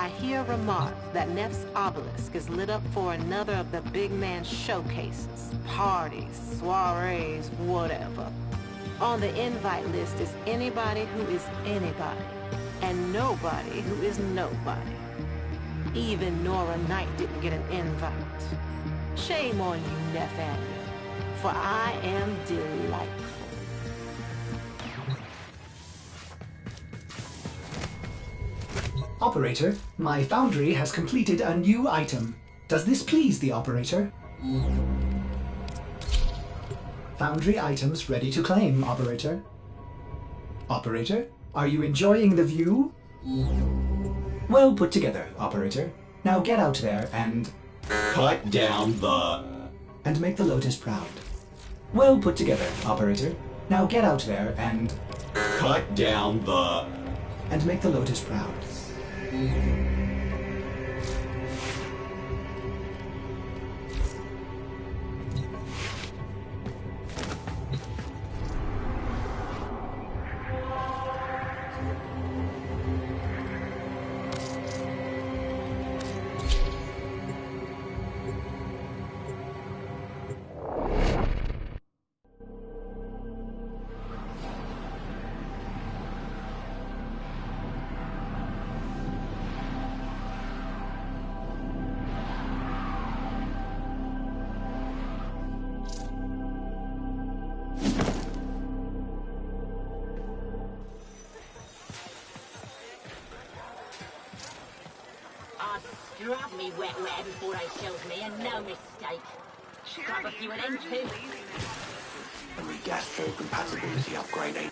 I hear remark that Neff's obelisk is lit up for another of the big man showcases, parties, soirees, whatever. On the invite list is anybody who is anybody, and nobody who is nobody. Even Nora Knight didn't get an invite. Shame on you, Neff Anya, for I am delightful. Operator, my foundry has completed a new item. Does this please the operator? Foundry items ready to claim, operator. Operator, are you enjoying the view? Well put together, operator. Now get out there and... Cut down the... and make the Lotus proud. Well put together, operator. Now get out there and... Cut down the... and make the Lotus proud. Scrub me wet before they shells me, and no mistake. Scrub a few of them too. And the gastro compatibility upgrade ain't...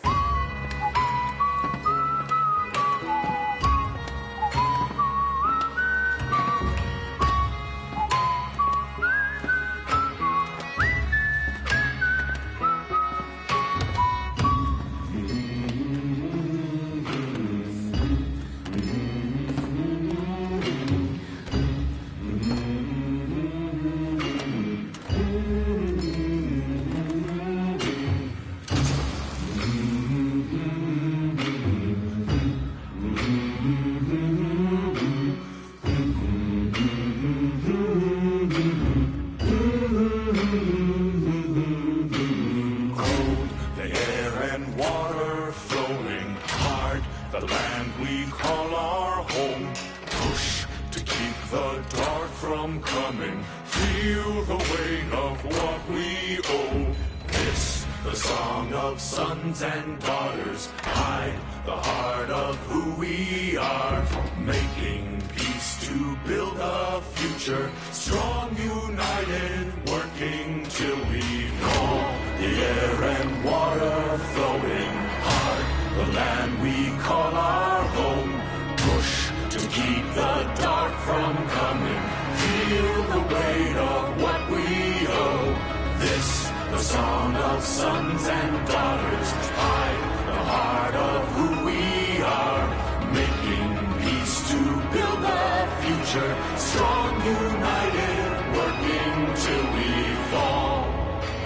and daughters hide the heart of who we are, making peace to build a future, strong, united, working till we fall. The air and water flowing hard, the land we call our home, push to keep the dark from coming, feel the weight of what we owe. This the song of sons and daughters, hide the heart of who we are, making peace to build a future, strong, united, working till we fall.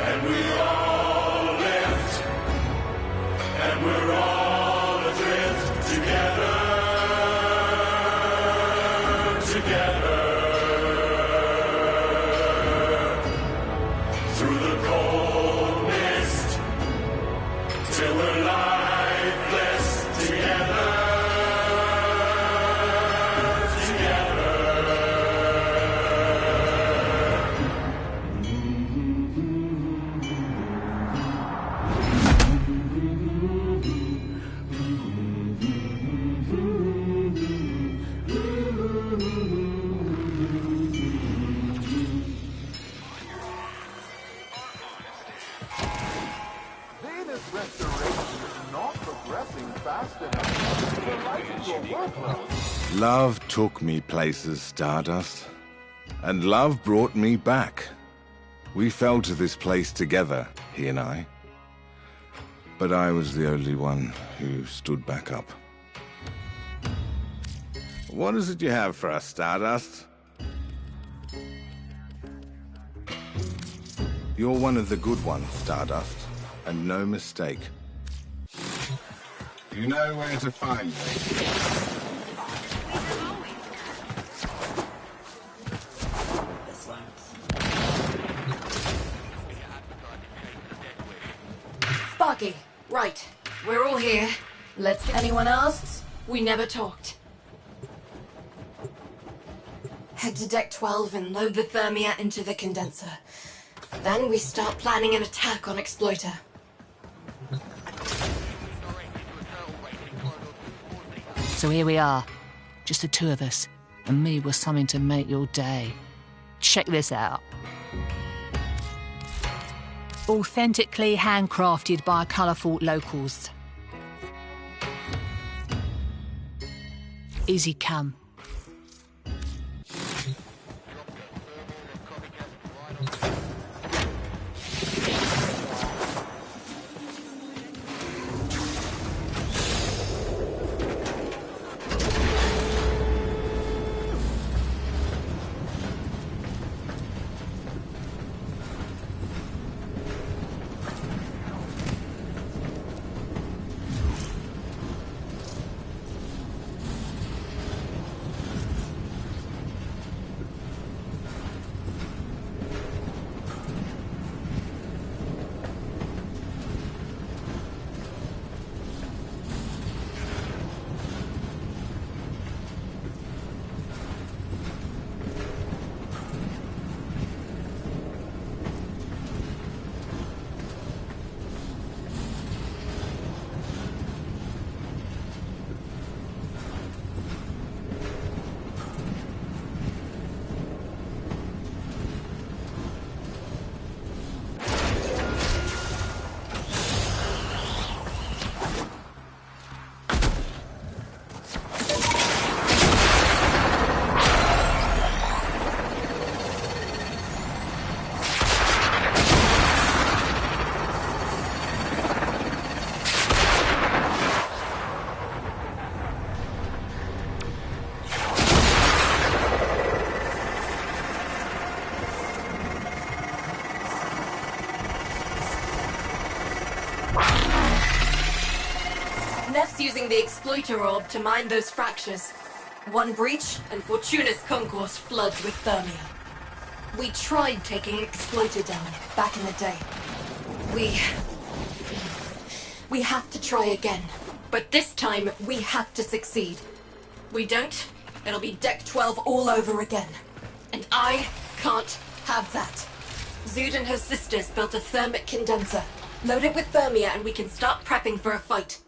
And we all lift, and we're all adrift together, together. Love took me places, Stardust, and love brought me back. We fell to this place together, he and I. But I was the only one who stood back up. What is it you have for us, Stardust? You're one of the good ones, Stardust, and no mistake. You know where to find me. Sparky. Right. We're all here. Let's get anyone asks. We never talked. Head to Deck 12 and load the Thermia into the condenser. Then we start planning an attack on Exploiter. So here we are. Just the two of us. And me with something to make your day. Check this out. Authentically handcrafted by colourful locals. Easy come. Neff's using the Exploiter orb to mine those fractures. One breach, and Fortuna's concourse floods with Thermia. We tried taking Exploiter down back in the day. We have to try again. But this time, we have to succeed. We don't, it'll be Deck 12 all over again. And I can't have that. Zood and her sisters built a thermic condenser. Load it with Thermia and we can start prepping for a fight.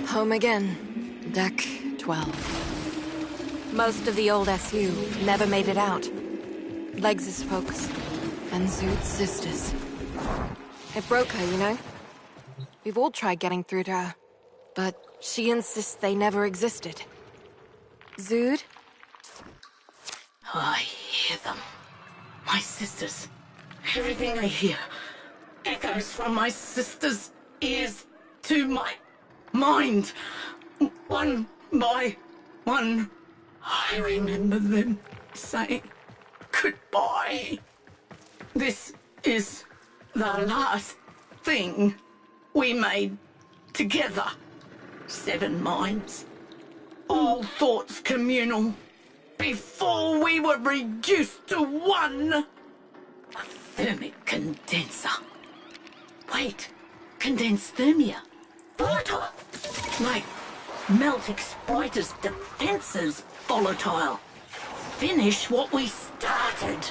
Home again. Deck 12. Most of the old SU never made it out. Legs' folks, and Zood's sisters. It broke her, you know? We've all tried getting through to her, but she insists they never existed. Zood? I hear them. My sisters. Everything I hear echoes from my sisters' ears to my mind. One by one, I remember them saying goodbye. This is the last thing we made together. 7 minds, all thoughts communal, before we were reduced to one. A thermic condenser. Wait, condensed thermia. Volatile. Like melt Exploiter's defenses volatile. Finish what we started.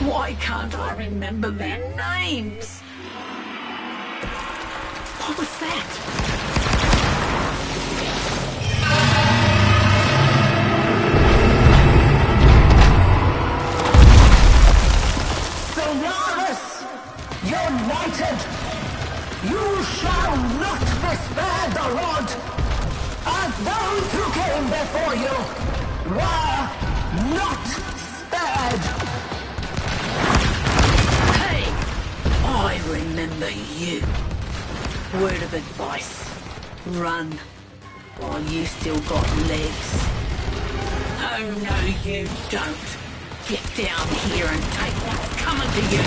Why can't I remember their names? What was that? United, you shall not despair the rod, as those who came before you were not spared. Hey, I remember you. Word of advice. Run. While you still got legs. Oh no, you don't. Get down here and take what's coming to you.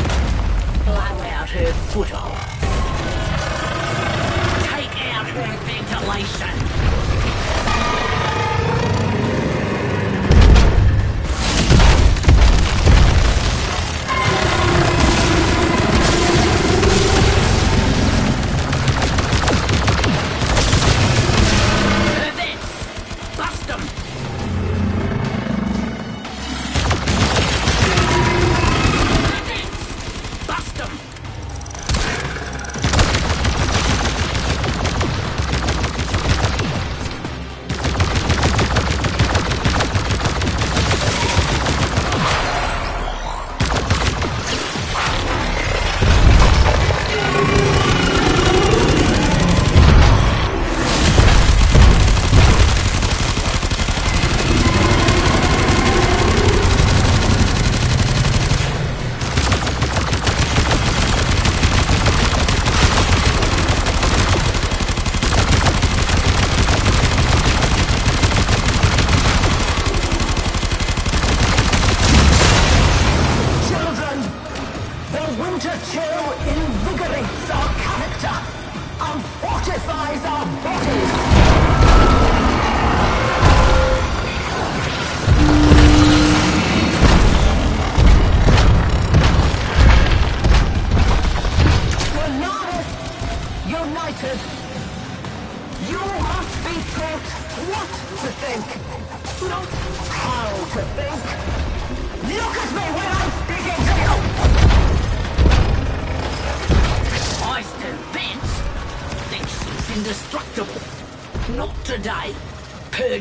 Blow out her foothold. Take out her ventilation.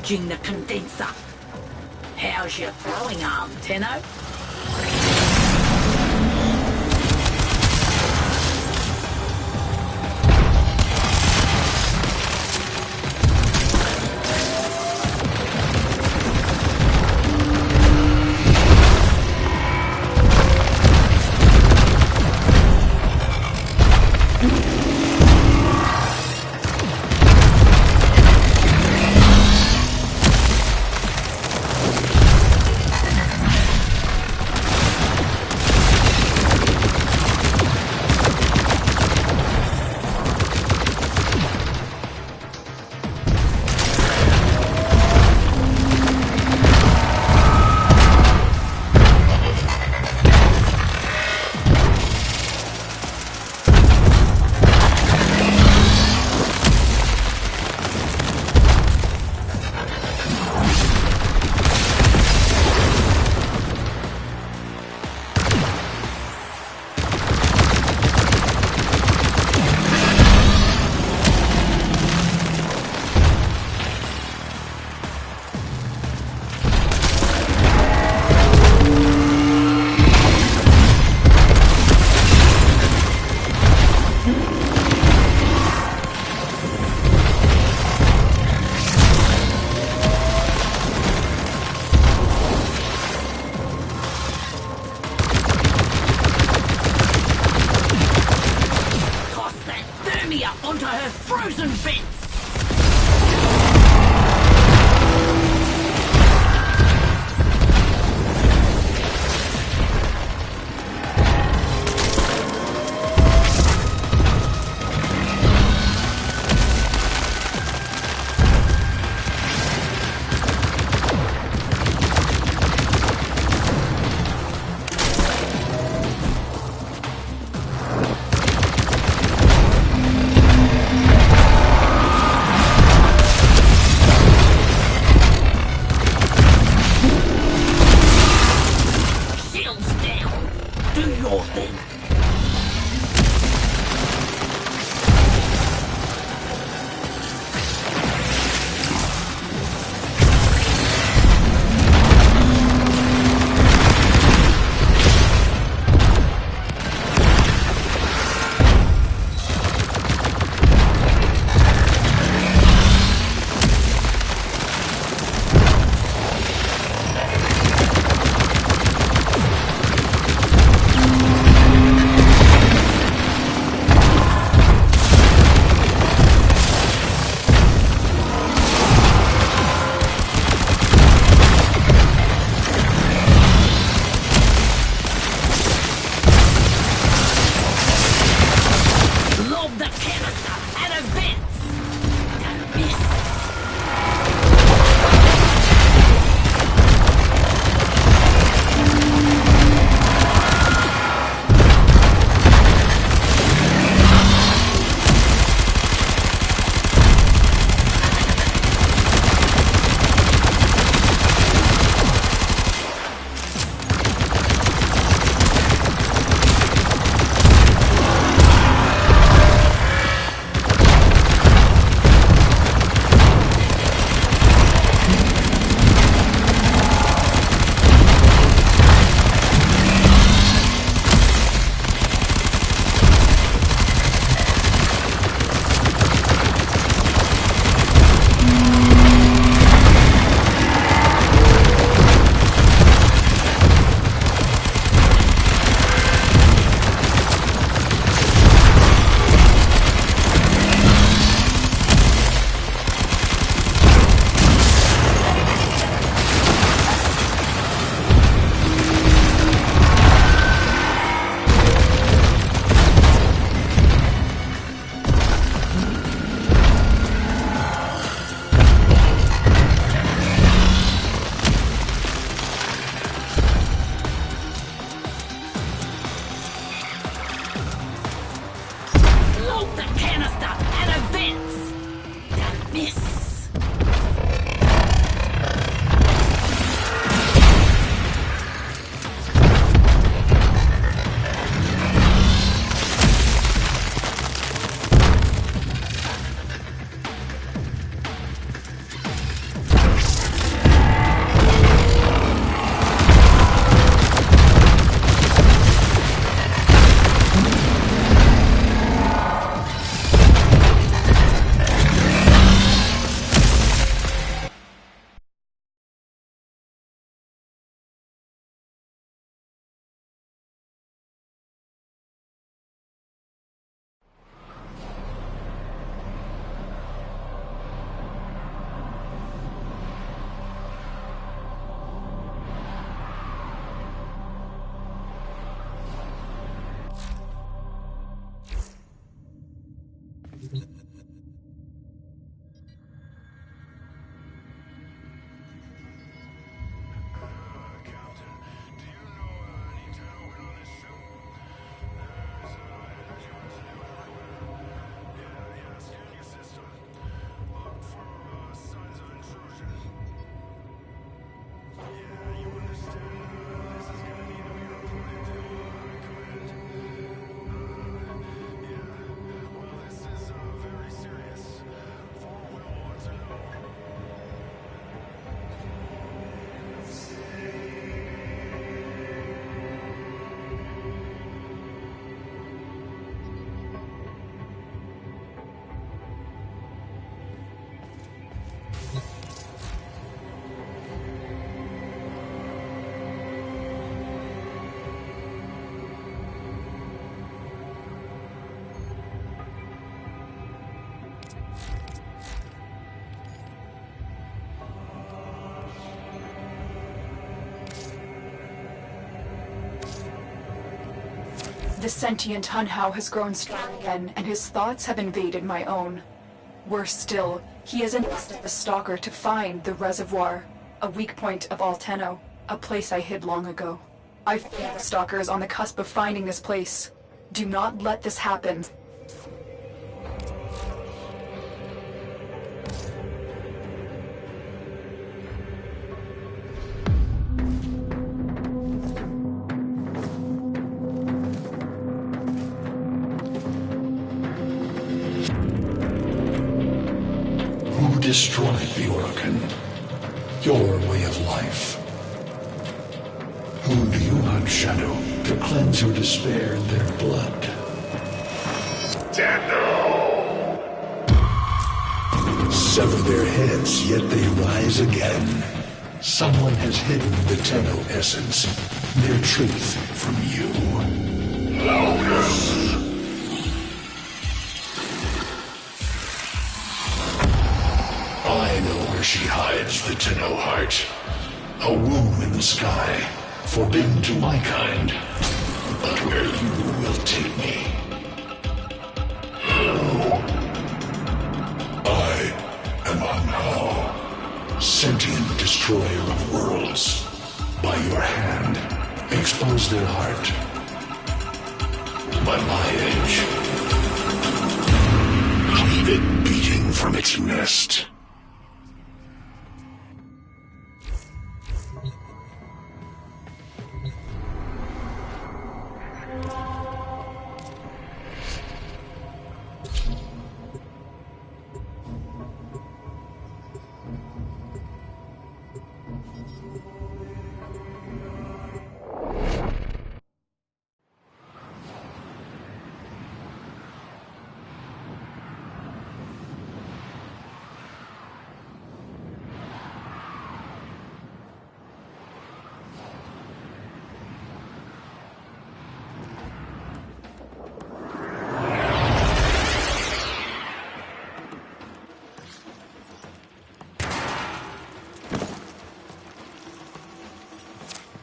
The condenser. How's your throwing arm, Tenno? The sentient Hunhao has grown strong again, and his thoughts have invaded my own. Worse still, he has enlisted the Stalker to find the reservoir, a weak point of Alteno, a place I hid long ago. I fear the Stalker is on the cusp of finding this place. Do not let this happen. Who destroyed the Organ? Your way of life. Whom do you hunt, Shadow, to cleanse your despair in their blood? Tenno! Sever their heads, yet they rise again. Someone has hidden the Tenno essence, their truth from you. Loudness! I know where she hides the Tenno heart. A womb in the sky, forbidden to my kind, but where you will take me. I am Hunhao, sentient destroyer of worlds. By your hand, expose their heart. By my edge, leave it beating from its nest.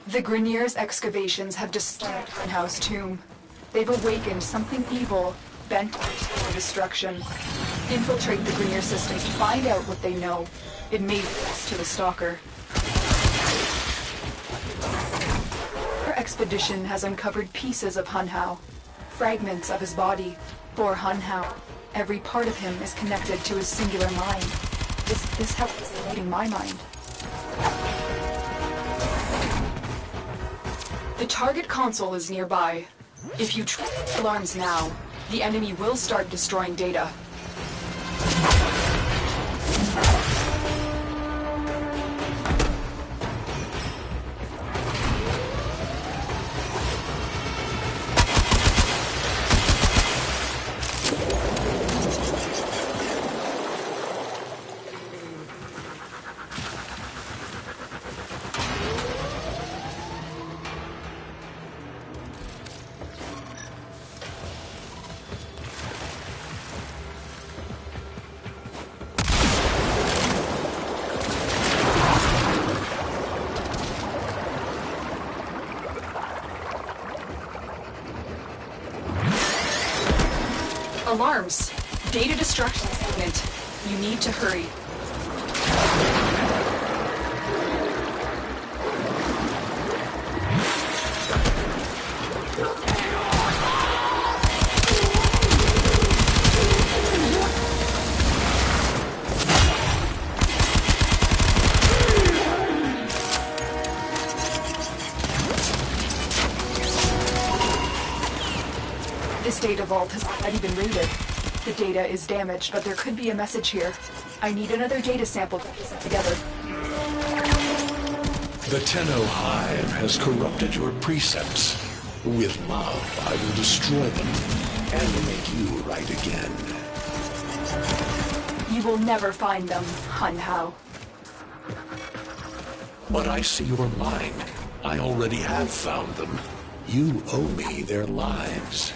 The Grineer's excavations have disturbed Hunhao's tomb. They've awakened something evil, bent for destruction. Infiltrate the Grineer systems to find out what they know. It may lead us to the Stalker. Our expedition has uncovered pieces of Hunhao, fragments of his body. For Hunhao, every part of him is connected to his singular mind. Is this how it's leading my mind? The target console is nearby. If you trip alarms now, the enemy will start destroying data. Alarms. Data destruction is imminent. You need to hurry. This data vault has already been raided. The data is damaged, but there could be a message here. I need another data sample to piece it together. The Tenno Hive has corrupted your precepts. With love, I will destroy them and make you right again. You will never find them, Hunhao. But I see your mind. I already have found them. You owe me their lives.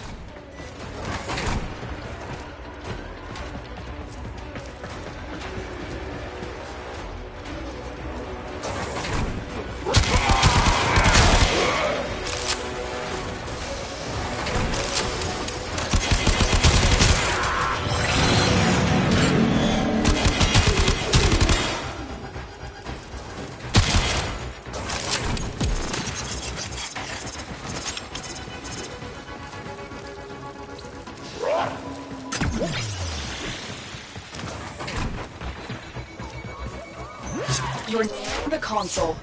You're near the console.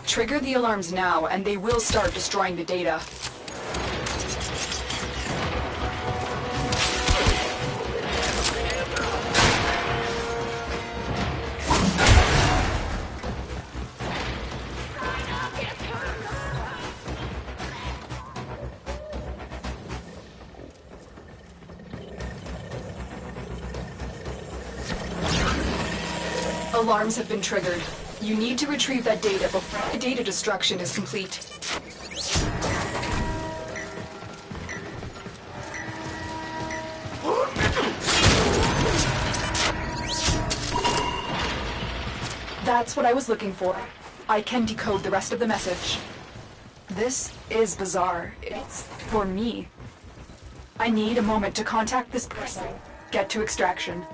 Trigger the alarms now, and they will start destroying the data. Alarms have been triggered. You need to retrieve that data before the data destruction is complete. That's what I was looking for. I can decode the rest of the message. This is bizarre. It's for me. I need a moment to contact this person. Get to extraction.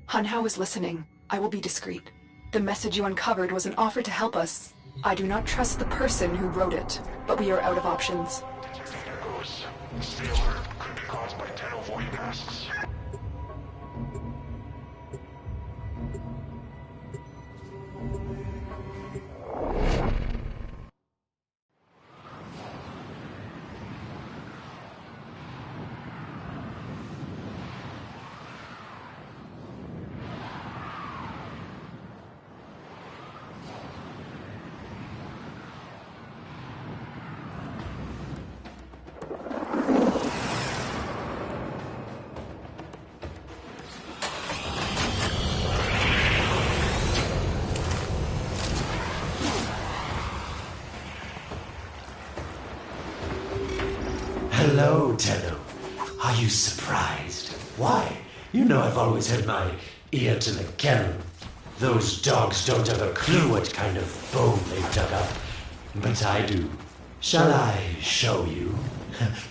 Hunhao is listening. I will be discreet. The message you uncovered was an offer to help us. I do not trust the person who wrote it, but we are out of options. Stay alert. Could be caused by Tenno void masks. Hello, Tenno. Are you surprised? Why? You know I've always had my ear to the kennel. Those dogs don't have a clue what kind of bone they've dug up. But I do. Shall I show you?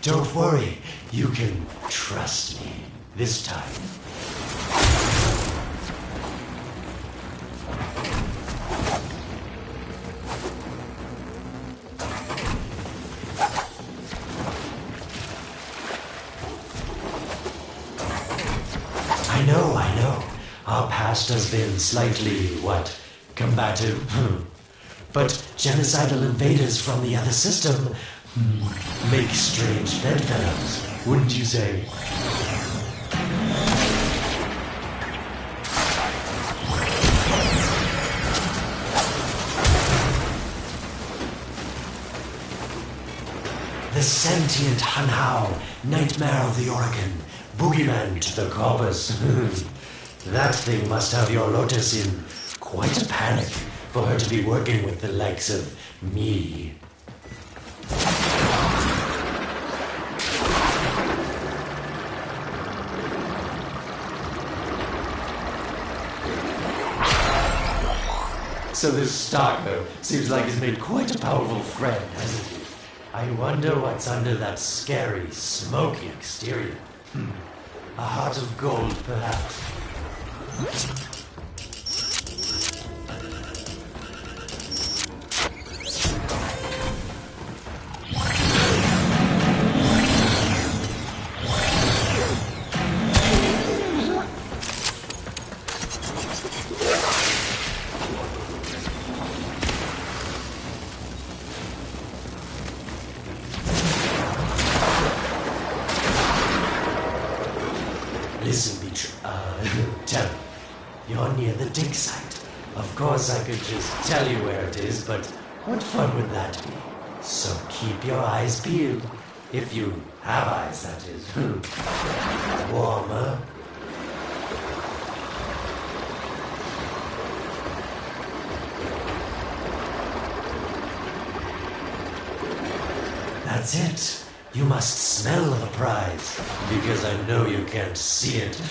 Don't worry. You can trust me. This time. I know. Our past has been slightly, combative? But genocidal invaders from the other system make strange bedfellows, wouldn't you say? The sentient Hunhao, nightmare of the Oregon, boogeyman to the corpus. That thing must have your Lotus in quite a panic for her to be working with the likes of me. So this stalker seems like he's made quite a powerful friend, hasn't he? I wonder what's under that scary, smoky exterior. A heart of gold, perhaps. listen, tell me. You're near the dig site. Of course I could just tell you where it is, but what fun would that be? So keep your eyes peeled. If you have eyes, that is. Warmer. That's it. You must smell the prize, because I know you can't see it.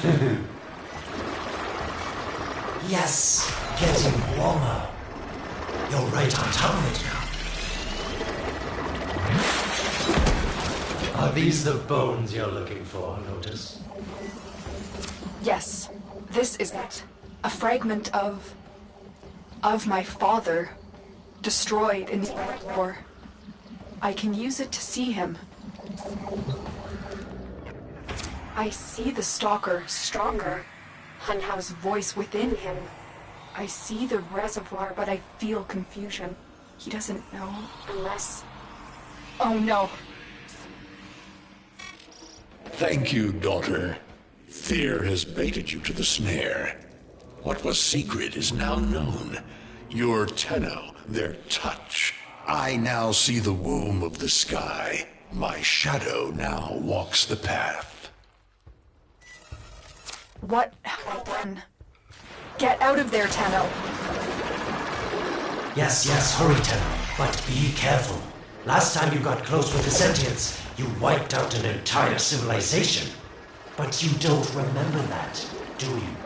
Yes, getting warmer. You're right on top of it now. Are these the bones you're looking for, Lotus? Yes, this is it. A fragment of my father, destroyed in the war. I can use it to see him. I see the stalker stronger. Hunhow's voice within him. I see the reservoir, but I feel confusion. He doesn't know unless... Oh no. Thank you, daughter. Fear has baited you to the snare. What was secret is now known. Your Tenno, their touch. I now see the womb of the sky. My shadow now walks the path. What have I done? Get out of there, Tenno. Yes, hurry, Tenno. But be careful. Last time you got close with the sentients, you wiped out an entire civilization. But you don't remember that, do you?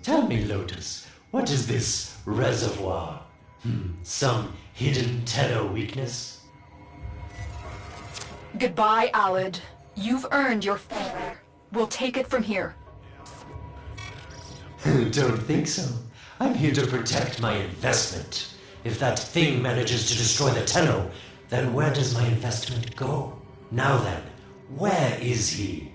Tell me, Lotus, what is this reservoir? Some hidden Tenno weakness? Goodbye, Alad. You've earned your favor. We'll take it from here. Don't think so. I'm here to protect my investment. If that thing manages to destroy the Tenno, then where does my investment go? Now then, where is he?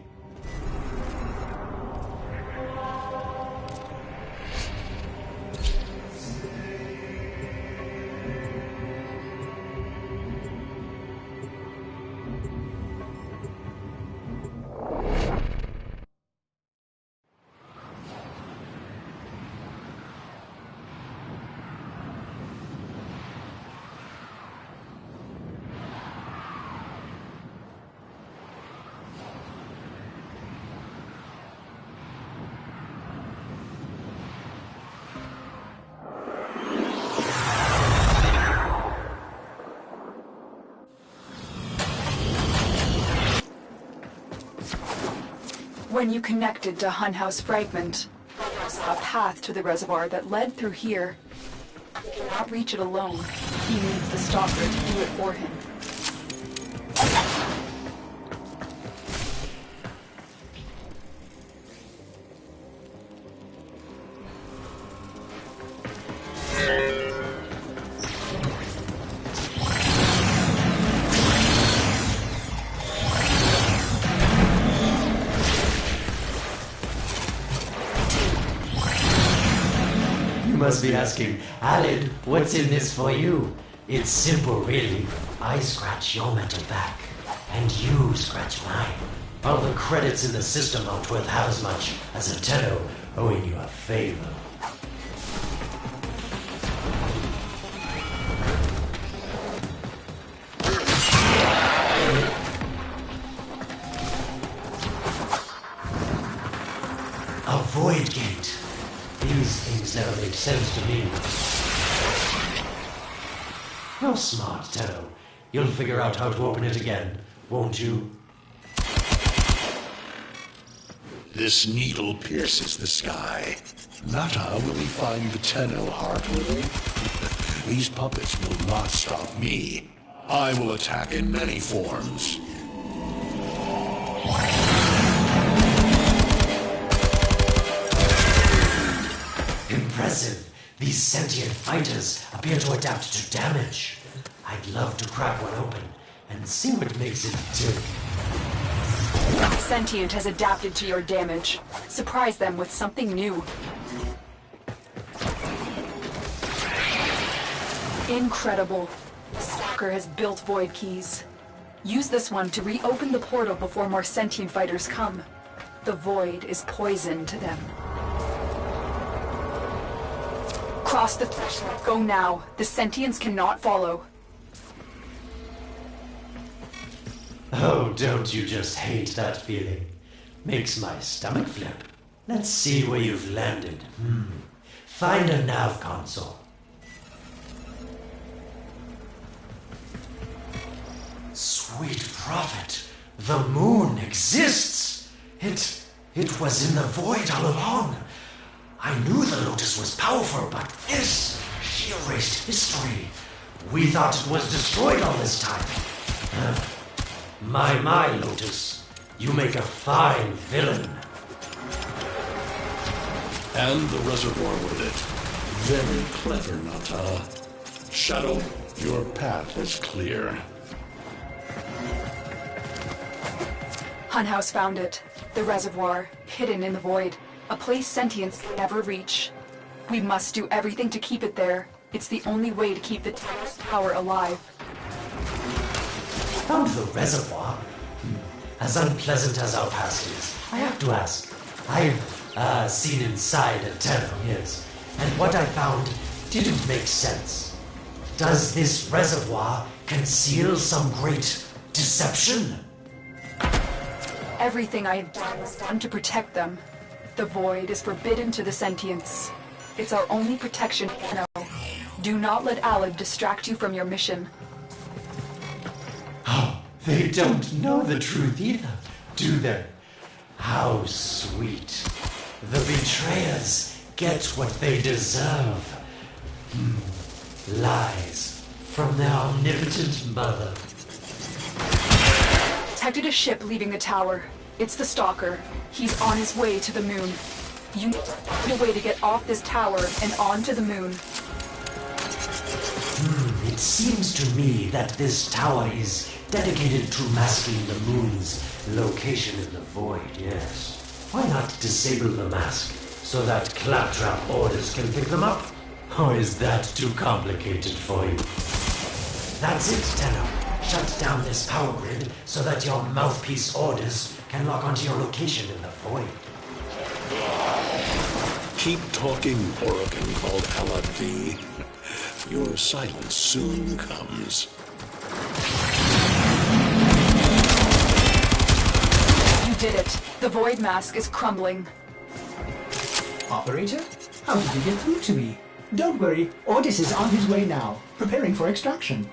When you connected to Hunhow's fragment, I saw a path to the reservoir that led through here. He cannot reach it alone. He needs the stalker to do it for him. must be asking, Alid, what's in this for you? It's simple, really. I scratch your mental back, and you scratch mine. All the credits in the system aren't worth half as much as a tenno owing you a favor. A void gate. These things never made sense to me. You're smart, Tenno. You'll figure out how to open it again, won't you? This needle pierces the sky. Nata, will he find the Tenno heartworthy? These puppets will not stop me. I will attack in many forms. Impressive. These sentient fighters appear to adapt to damage. I'd love to crack one open and see what makes it tick. Sentient has adapted to your damage. Surprise them with something new. Incredible. Stalker has built void keys. Use this one to reopen the portal before more sentient fighters come. The void is poison to them. Cross the threshold. Go now. The sentients cannot follow. Oh, don't you just hate that feeling? Makes my stomach flip. Let's see where you've landed. Find a nav console. Sweet prophet, the moon exists! It was in the void all along. I knew the Lotus was powerful, but this, she erased history. We thought it was destroyed all this time. My Lotus, you make a fine villain. And the reservoir with it. Very clever, Nata. Shadow, your path is clear. Hunhouse found it. The reservoir, hidden in the void. A place sentients can never reach. We must do everything to keep it there. It's the only way to keep the Tenno's power alive. Found the reservoir? As unpleasant as our past is, I have to ask. I've seen inside a Tenno, yes. And what I found didn't make sense. Does this reservoir conceal some great deception? Everything I have done was done to protect them. The void is forbidden to the sentients. It's our only protection, Tenno. Do not let Alid distract you from your mission. Oh, they don't know the truth either, do they? How sweet. The betrayers get what they deserve. Lies from their omnipotent mother. Detected a ship leaving the tower. It's the Stalker. He's on his way to the moon. You need to find a way to get off this tower and onto the moon. It seems to me that this tower is dedicated to masking the moon's location in the void, yes. Why not disable the mask so that claptrap orders can pick them up? Or is that too complicated for you? That's it, Tenno. Shut down this power grid so that your mouthpiece orders can lock onto your location in the void. Keep talking, Orokin called Alad V. Your silence soon comes. You did it. The void mask is crumbling. Operator? How did you get through to me? Don't worry, Ordis is on his way now, preparing for extraction.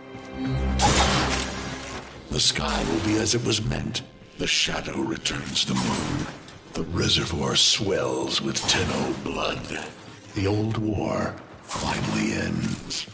The sky will be as it was meant. The shadow returns the moon. The reservoir swells with Tenno blood. The old war finally ends.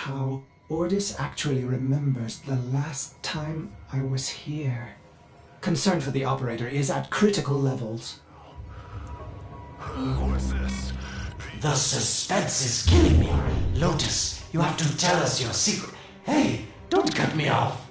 how Ordis actually remembers the last time I was here. Concern for the operator is at critical levels. What's this? The suspense is killing me. Lotus, you have to tell us your secret. Hey, don't cut me off.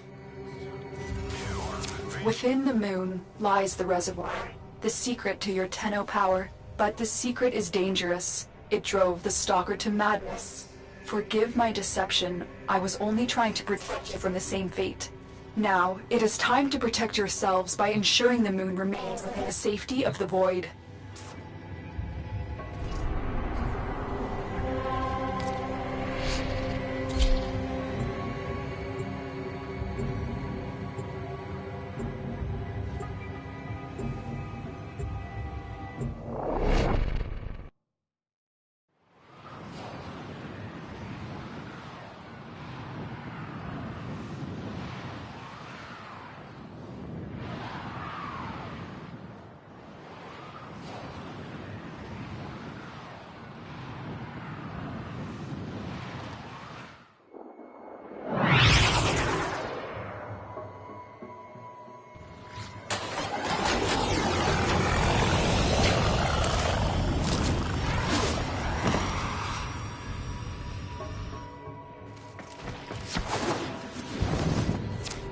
Within the moon lies the reservoir, the secret to your Tenno power. But the secret is dangerous. It drove the Stalker to madness. Forgive my deception. I was only trying to protect you from the same fate. Now, it is time to protect yourselves by ensuring the moon remains within the safety of the Void.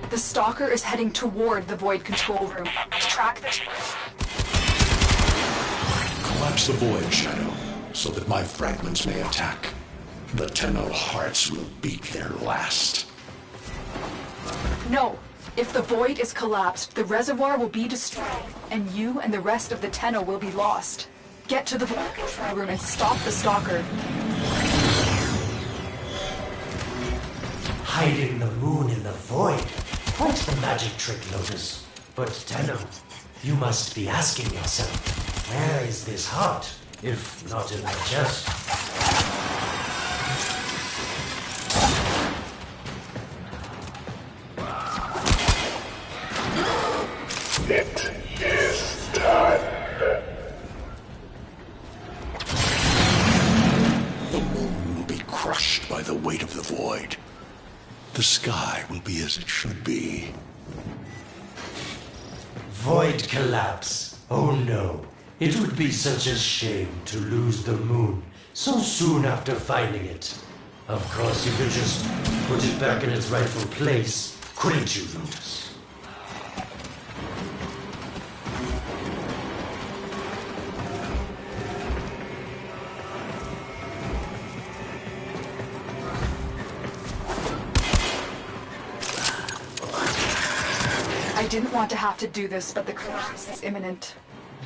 The Stalker is heading toward the Void control room. Track the... Collapse the Void, Shadow, so that my fragments may attack. The Tenno hearts will beat their last. No! If the Void is collapsed, the reservoir will be destroyed, and you and the rest of the Tenno will be lost. Get to the Void control room and stop the Stalker. Hiding the moon in the Void. Quite the magic trick, Lotus. But Tenno, you must be asking yourself, where is this heart, if not in the chest? It is done. The moon will be crushed by the weight of the Void. The sky will be as it should be. Void collapse. Oh no. It would be such a shame to lose the moon so soon after finding it. Of course, you could just put it back in its rightful place, couldn't you, Lotus? I didn't want to have to do this, but the collapse is imminent.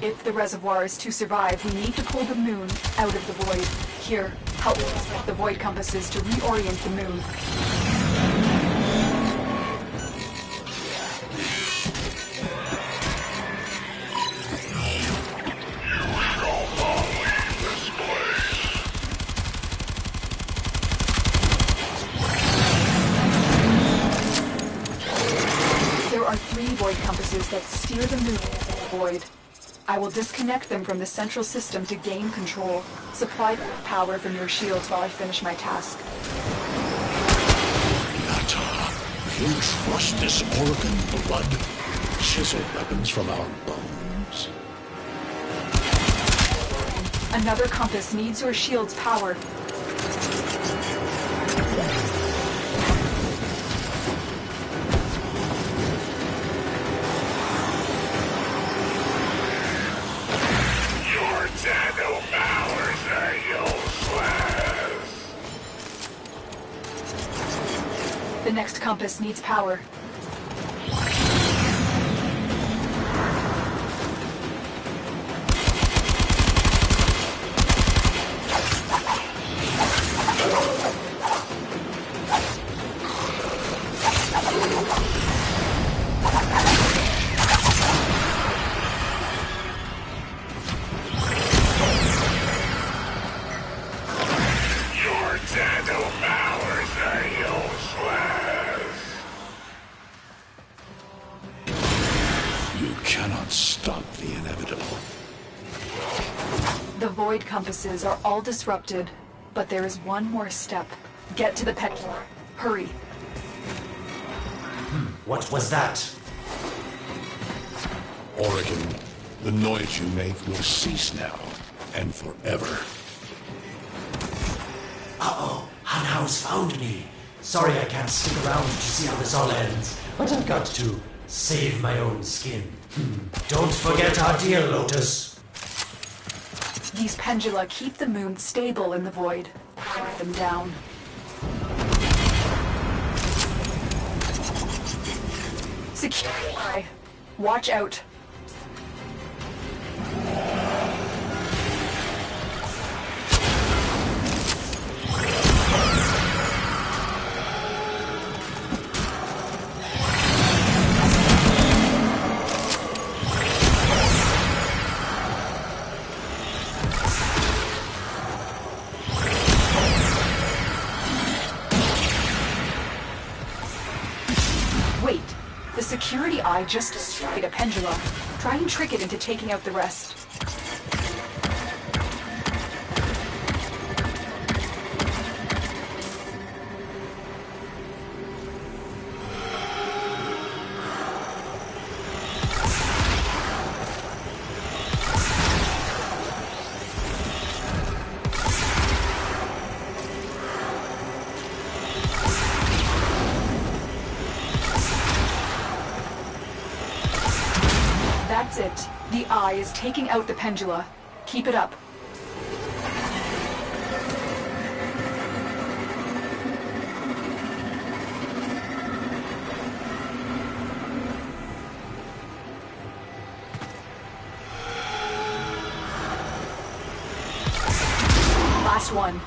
If the reservoir is to survive, we need to pull the moon out of the Void. Here, help me set the Void compasses to reorient the moon. There are 3 Void compasses that steer the moon into the Void. I will disconnect them from the central system to gain control. Supply them with power from your shields while I finish my task. Nata, you trust this Oregon blood? Chisel weapons from our bones? Another compass needs your shield's power. The next compass needs power. The Void compasses are all disrupted, but there is one more step. Get to the pendulum. Hurry. What was that? Oregon, the noise you make will cease now, and forever. Uh-oh, Hanau's found me. Sorry I can't stick around to see how this all ends, but I've got to save my own skin. Don't forget our dear Lotus. These pendula keep the moon stable in the void. Write them down. Security eye. Watch out. Wait, the security eye just destroyed a pendulum. Try and trick it into taking out the rest. That's it. The eye is taking out the pendula. Keep it up. Last one.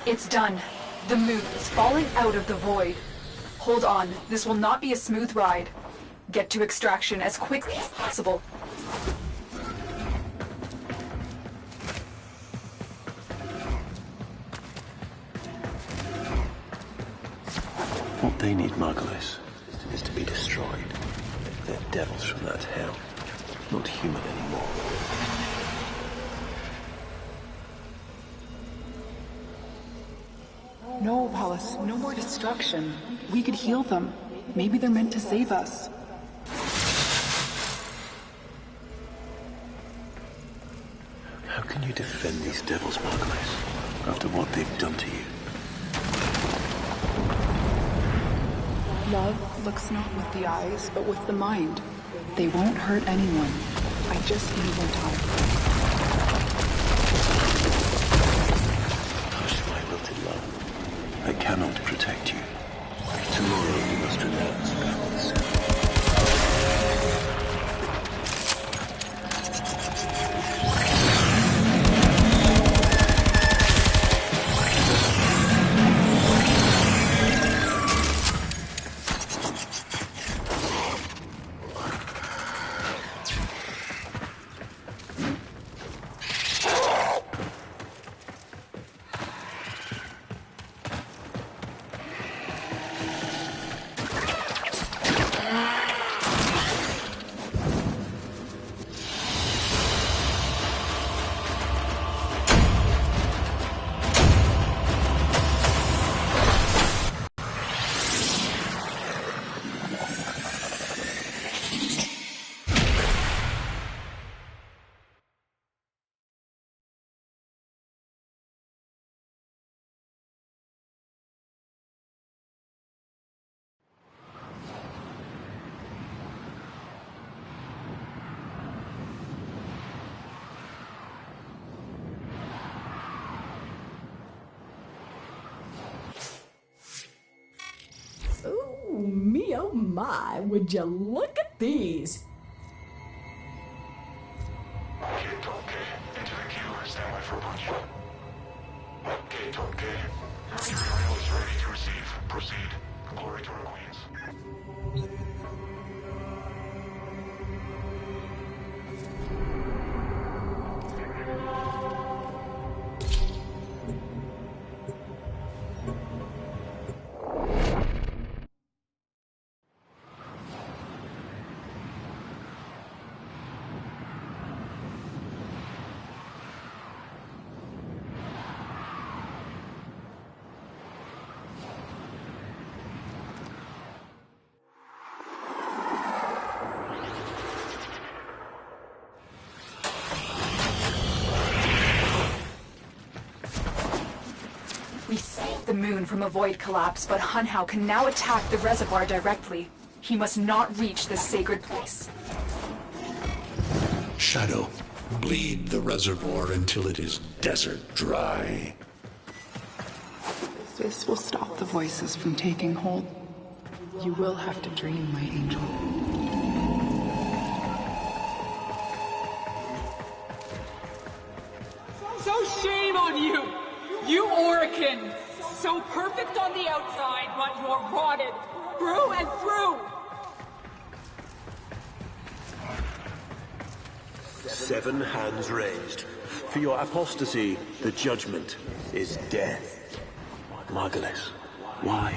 It's done. The moon is falling out of the void. Hold on, this will not be a smooth ride. Get to extraction as quickly as possible. What they need, Margulis, is to be destroyed. They're devils from that hell, not human anymore. No, Wallace, no more destruction. We could heal them. Maybe they're meant to save us. How can you defend these devils, Margulis, after what they've done to you? Love looks not with the eyes, but with the mind. They won't hurt anyone. I just need more time. Hush, my wilted love. I cannot protect you. Tomorrow you must renounce before the sun. Ooh, me oh my, would you look at these? Okay, into the queue, stand by for punch. Okay. Material is ready to receive. Proceed. glory to our queens. We saved the moon from a void collapse, but Hunhow can now attack the reservoir directly. He must not reach this sacred place. Shadow, bleed the reservoir until it is desert dry. This will stop the voices from taking hold. You will have to dream, my angel. So shame on you! You Orican! So perfect on the outside, but you're rotted through and through! 7 hands raised. For your apostasy, the judgment is death. Margulis, why?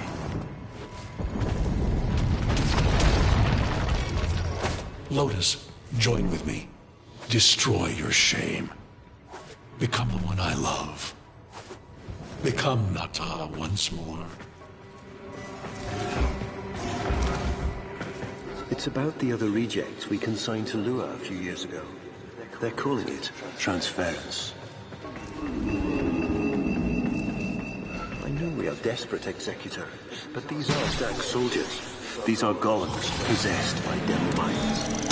Lotus, join with me. Destroy your shame. Become the one I love. Become Nata once more. It's about the other rejects we consigned to Lua a few years ago. They're calling it transference. I know we are desperate, Executor, but these are Stank soldiers. These are golems possessed by devil minds.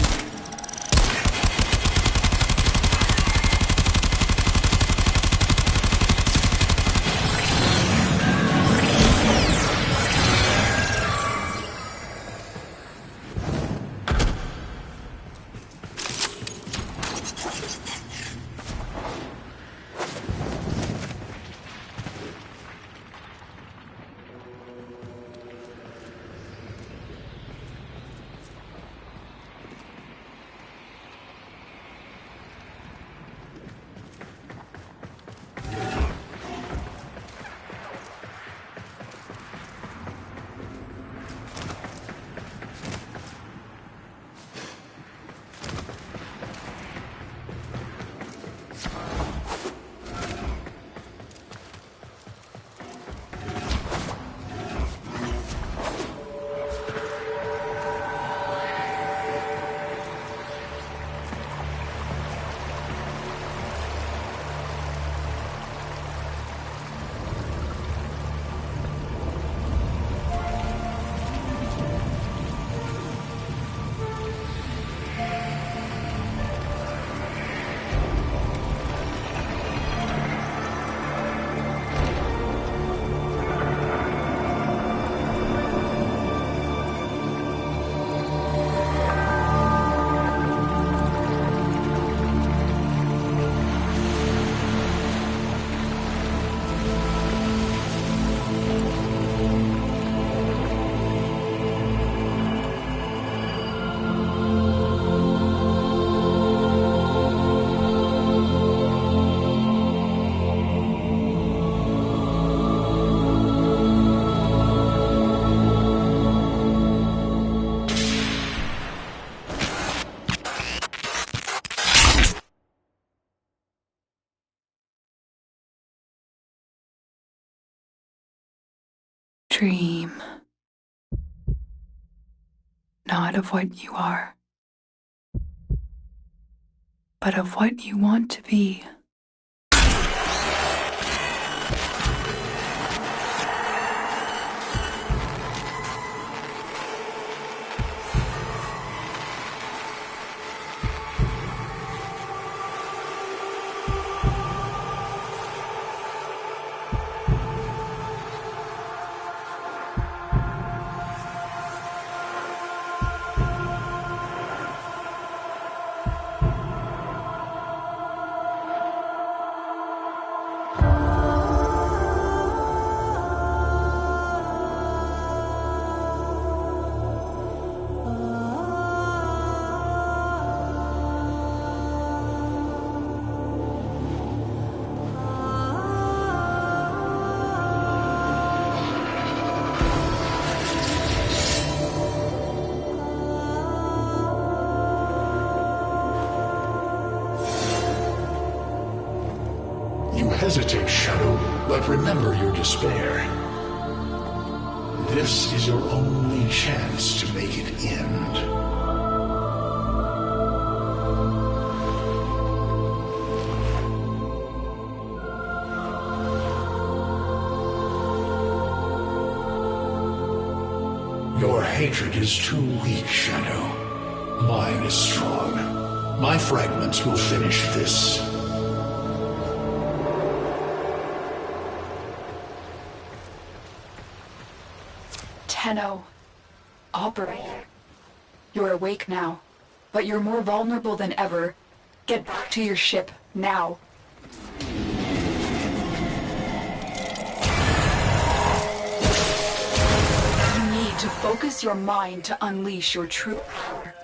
Dream. Not of what you are, but of what you want to be. hesitate, Shadow, but remember your despair. This is your only chance to make it end. Your hatred is too weak, Shadow. Mine is strong. My fragments will finish this. Tenno. Operator. You're awake now, but you're more vulnerable than ever. Get back to your ship, now. You need to focus your mind to unleash your true power.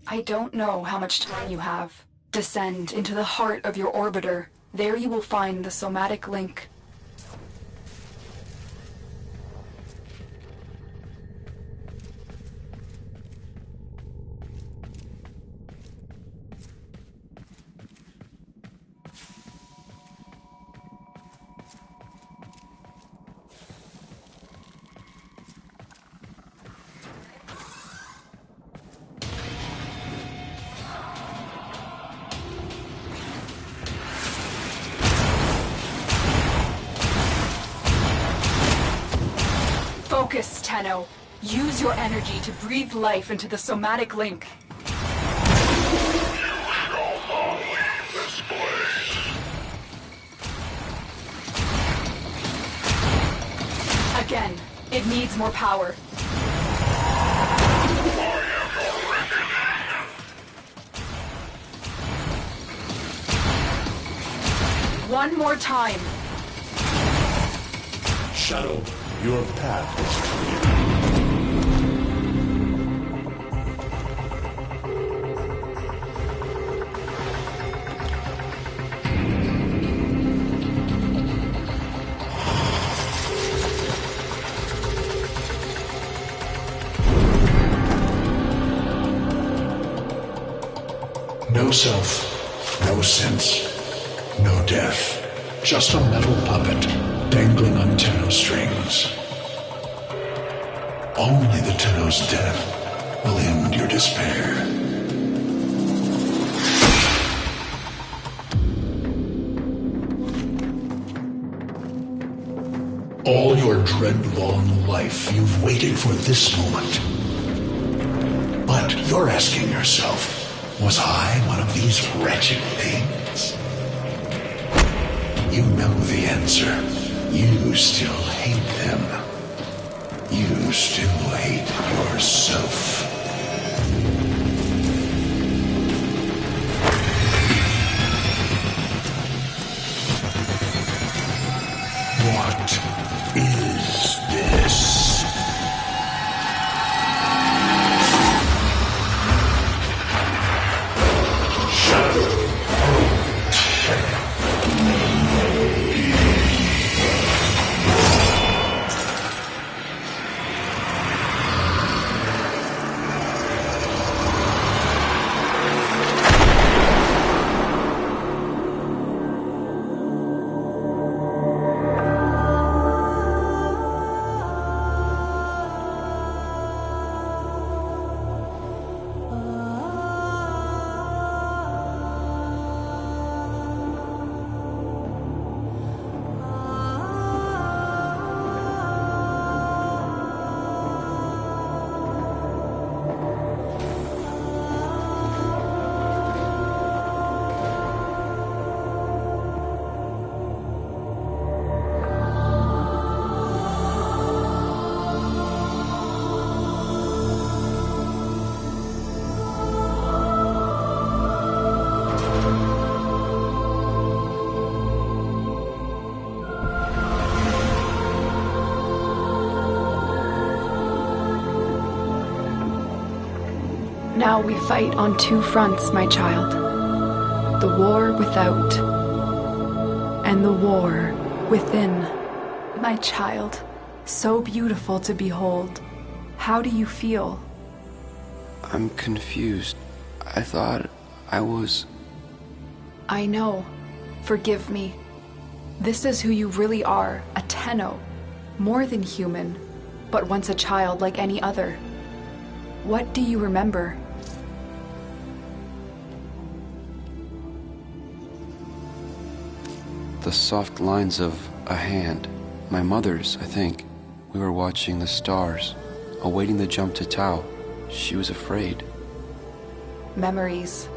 I don't know how much time you have. Descend into the heart of your orbiter. There you will find the somatic link. Focus, Tenno. Use your energy to breathe life into the somatic link. You shall not leave this place. Again, it needs more power. I am your reckoning. One more time. Shadow, your path is clear. No self, no sense, no death. Just a metal puppet dangling on Tenno strings. Only the Tenno's death will end your despair. All your dread-long life, you've waited for this moment. But you're asking yourself, was I one of these wretched things? You know the answer. You still hate them. You still hate yourself. Now we fight on two fronts, my child. The war without, and the war within. My child, so beautiful to behold. How do you feel? I'm confused. I thought I was... I know. Forgive me. This is who you really are, a Tenno. More than human, but once a child like any other. What do you remember? The soft lines of a hand. My mother's, I think. We were watching the stars, awaiting the jump to Tau. She was afraid. Memories.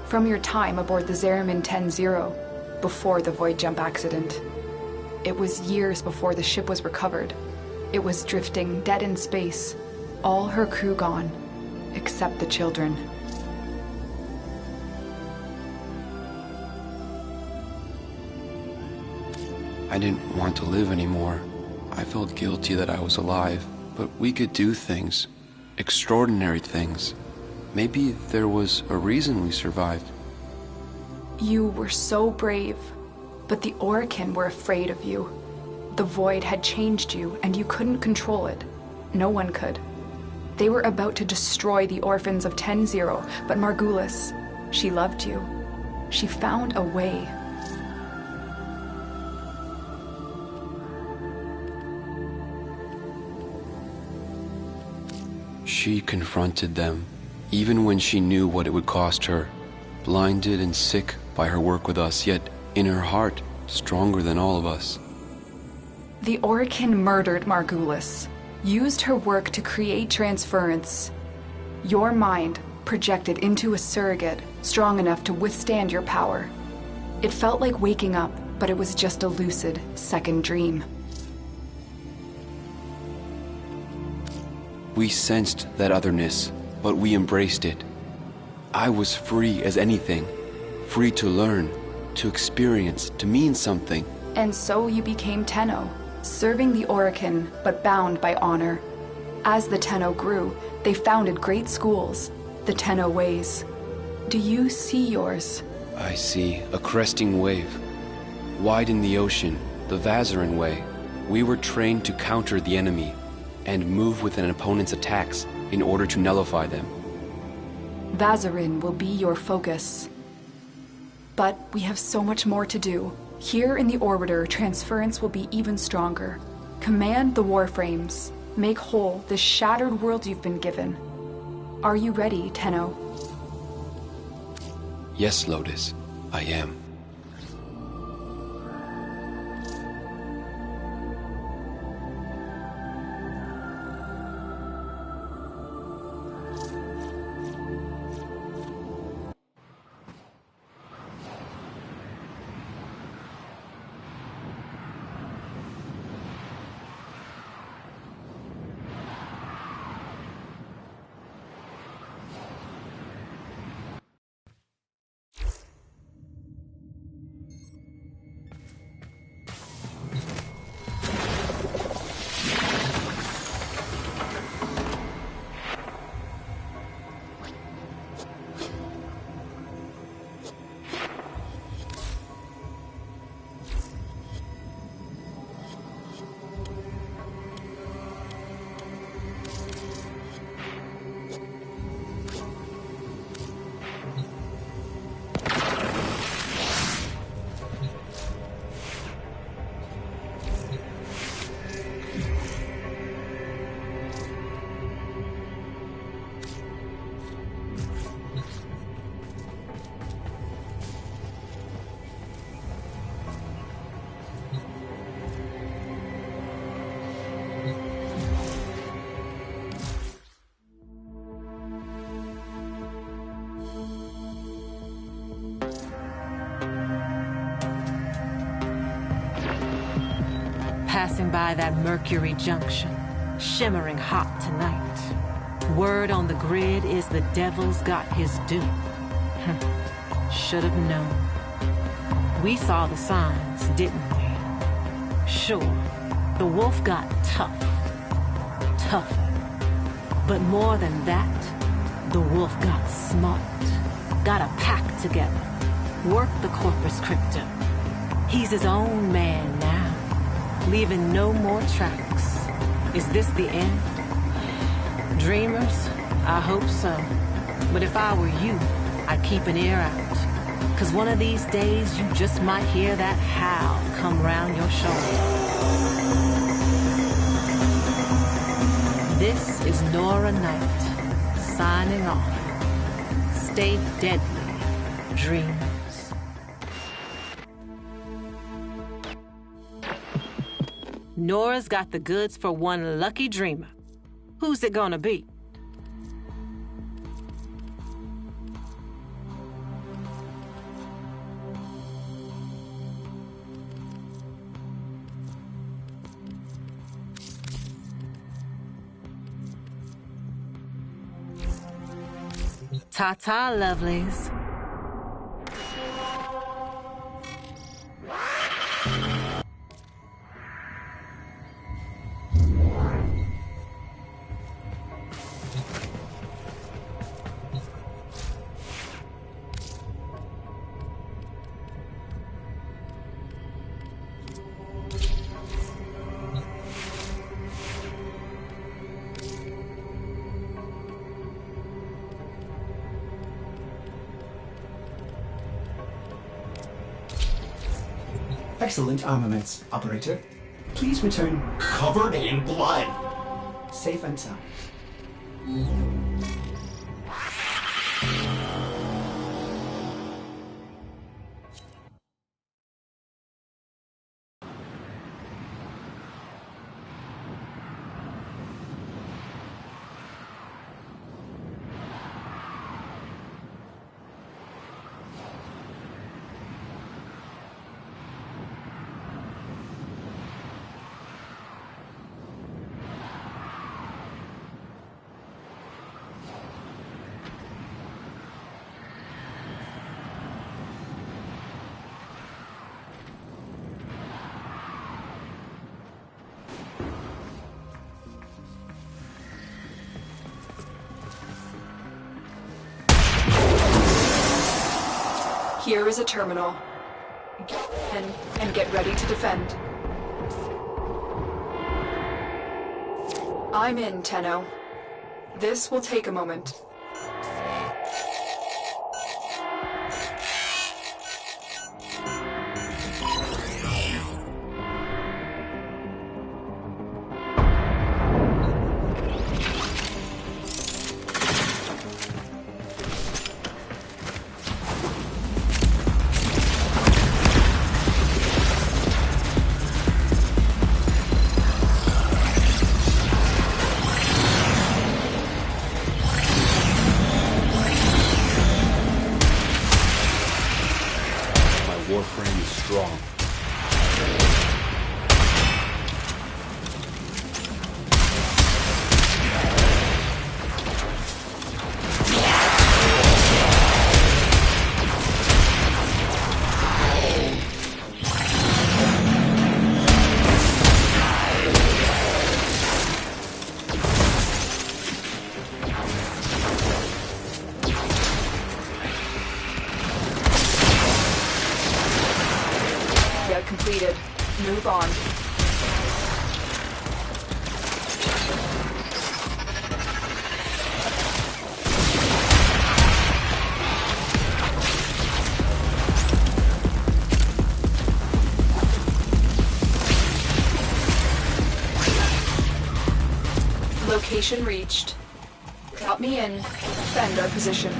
From your time aboard the Zariman 10-0, before the void jump accident. It was years before the ship was recovered. It was drifting dead in space, all her crew gone, except the children. I didn't want to live anymore. I felt guilty that I was alive, but we could do things. Extraordinary things. Maybe there was a reason we survived. You were so brave, but the Orokin were afraid of you. The void had changed you, and you couldn't control it. No one could. They were about to destroy the orphans of 10-0, but Margulis, she loved you. She found a way. She confronted them, even when she knew what it would cost her. Blinded and sick by her work with us, yet in her heart, stronger than all of us. The Orokin murdered Margulis, used her work to create transference. Your mind projected into a surrogate strong enough to withstand your power. It felt like waking up, but it was just a lucid second dream. We sensed that otherness, but we embraced it. I was free as anything, free to learn, to experience, to mean something. And so you became Tenno, serving the Orokin, but bound by honor. As the Tenno grew, they founded great schools, the Tenno ways. Do you see yours? I see a cresting wave. Wide in the ocean, the Vazarin way. We were trained to counter the enemy and move with an opponent's attacks in order to nullify them. Vazarin will be your focus. But we have so much more to do. Here in the Orbiter, transference will be even stronger. Command the Warframes. Make whole this shattered world you've been given. Are you ready, Tenno? Yes, Lotus, I am. Passing by that Mercury Junction, shimmering hot tonight. Word on the grid is the devil's got his due. Should have known. We saw the signs, didn't we? Sure, the wolf got tougher. But more than that, The wolf got smart, got a pack together, worked the Corpus Crypto. He's his own man now, leaving no more tracks. Is this the end? Dreamers? I hope so. But if I were you, I'd keep an ear out. 'Cause one of these days you just might hear that howl come round your shoulder. This is Nora Knight, signing off. Stay deadly, dreamers. Nora's got the goods for one lucky dreamer. Who's it gonna be? Ta-ta, lovelies. Excellent armaments, Operator. Please return... Covered in blood. Safe and sound. Here is a terminal. Get in and get ready to defend. I'm in, Tenno. This will take a moment. Warframe is strong. Completed. Move on. Location reached. Drop me in. Defend our position.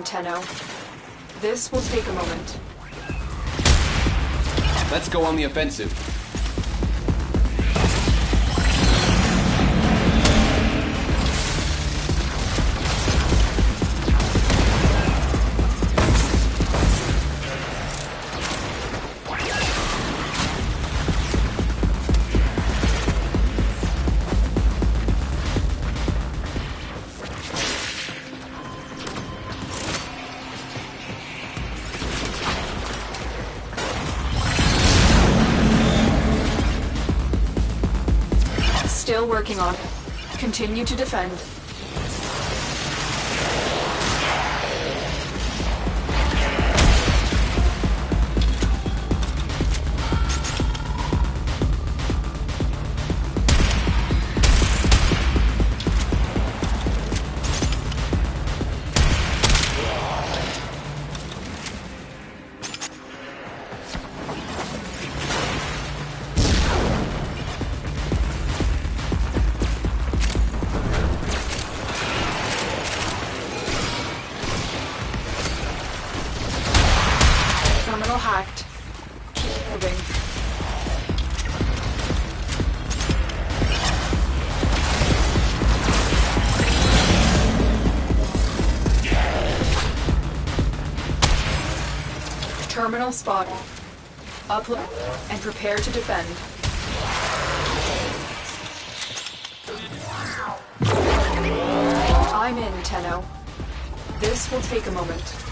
Tenno. This will take a moment. Let's go on the offensive. Still working on it. Continue to defend. Terminal hacked. Keep moving. Terminal spotted. Upload and prepare to defend. I'm in, Tenno. This will take a moment.